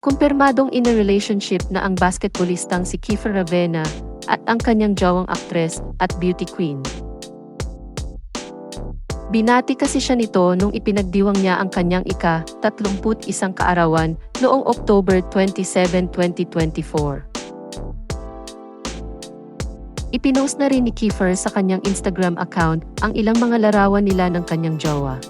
Kumpirmadong in a relationship na ang basketballistang si Kiefer Ravena at ang kanyang jowang aktres at beauty queen. Binati kasi siya nito nung ipinagdiwang niya ang kanyang ika-31 kaarawan noong October 27, 2024. Ipinost na rin ni Kiefer sa kanyang Instagram account ang ilang mga larawan nila ng kanyang jowa.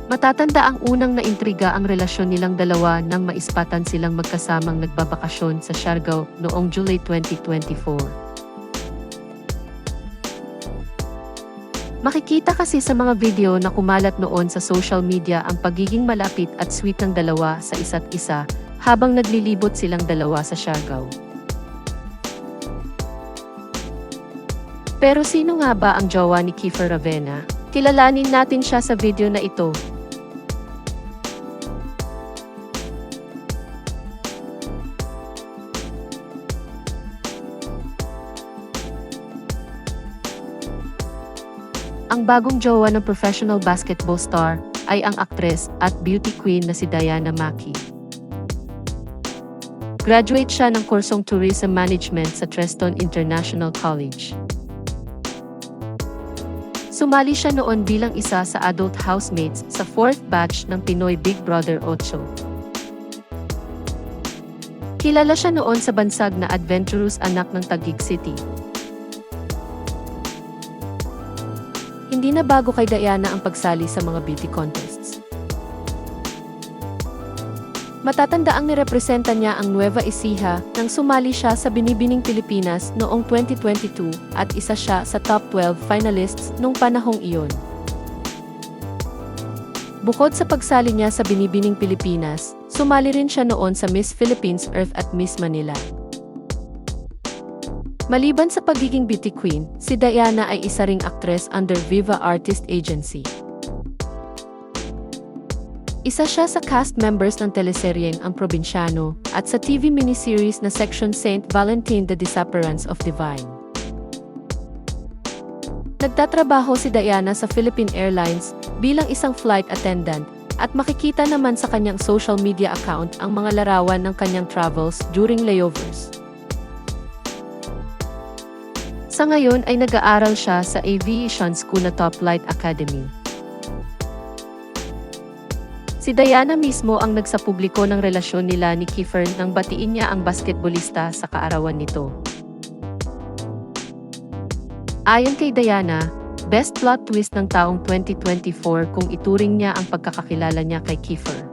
Matatanda ang unang naintriga ang relasyon nilang dalawa nang maispatan silang magkasamang nagbabakasyon sa Siargao noong July 2024. Makikita kasi sa mga video na kumalat noon sa social media ang pagiging malapit at sweet ng dalawa sa isa't isa habang naglilibot silang dalawa sa Siargao. Pero sino nga ba ang jowa ni Kiefer Ravena? Kilalanin natin siya sa video na ito. Ang bagong jowa ng professional basketball star ay ang aktres at beauty queen na si Diana Maki. Graduate siya ng kursong Tourism Management sa Treston International College. Sumali siya noon bilang isa sa adult housemates sa 4th batch ng Pinoy Big Brother 8. Kilala siya noon sa bansag na adventurous anak ng Taguig City. Hindi na bago kay Diana ang pagsali sa mga beauty contests. Matatanda ang nirepresenta niya ang Nueva Ecija nang sumali siya sa Binibining Pilipinas noong 2022 at isa siya sa top 12 finalists nung panahong iyon. Bukod sa pagsali niya sa Binibining Pilipinas, sumali rin siya noon sa Miss Philippines Earth at Miss Manila. Maliban sa pagiging beauty queen, si Diana ay isa ring aktres under Viva Artist Agency. Isa siya sa cast members ng teleseryeng Ang Probinsyano at sa TV miniseries na Section Saint Valentin: The Disappearance of Divine. Nagtatrabaho si Diana sa Philippine Airlines bilang isang flight attendant at makikita naman sa kanyang social media account ang mga larawan ng kanyang travels during layovers. Sa ngayon ay nag-aaral siya sa Aviation School na Top Flight Academy. Si Diana mismo ang nagsapubliko ng relasyon nila ni Kiefer nang batiin niya ang basketballista sa kaarawan nito. Ayon kay Diana, best plot twist ng taong 2024 kung ituring niya ang pagkakakilala niya kay Kiefer.